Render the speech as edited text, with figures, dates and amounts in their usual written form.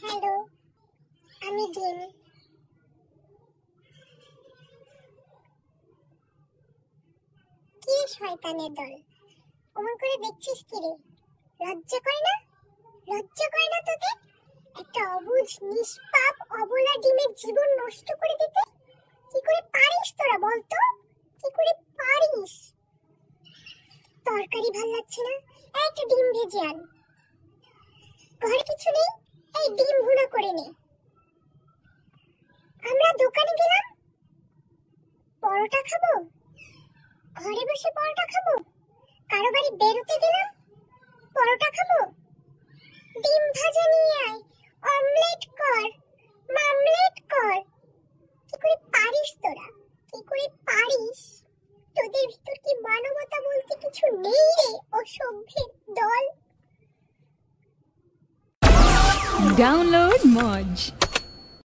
Hello, আমি ডিম। কি শয়তানের দল, অমন করে দেখছিস কি রে? লজ্জা করে না? লজ্জা করে না তোদের? একটা অবুঝ নিষ্পাপ অবলা ডিমের জীবন নষ্ট করে দিতে কি করে পারিস তোরা বলতো? কি করে পারিস? তরকারি ভাল লাগছে না, একটা ডিম ভেজে আন। ঘরে কিছু নেই, এই ডিম ভুনা করে নে। আমরা দোকানে গেলাম, পরোটা খাবো, ঘরে বসে পরোটা খাবো। কারো বাড়ি বেরোতে গেলাম, পরোটা খাবো। ডিম ভাজা নিয়ে আয়, অমলেট কর, মামলেট কর। কি করে পারিস তোরা? কি করে পারিস? তোদের ভিতর কি মানবতা বলতে কিছু নেই রে অসভ্যের দল? Download Moj.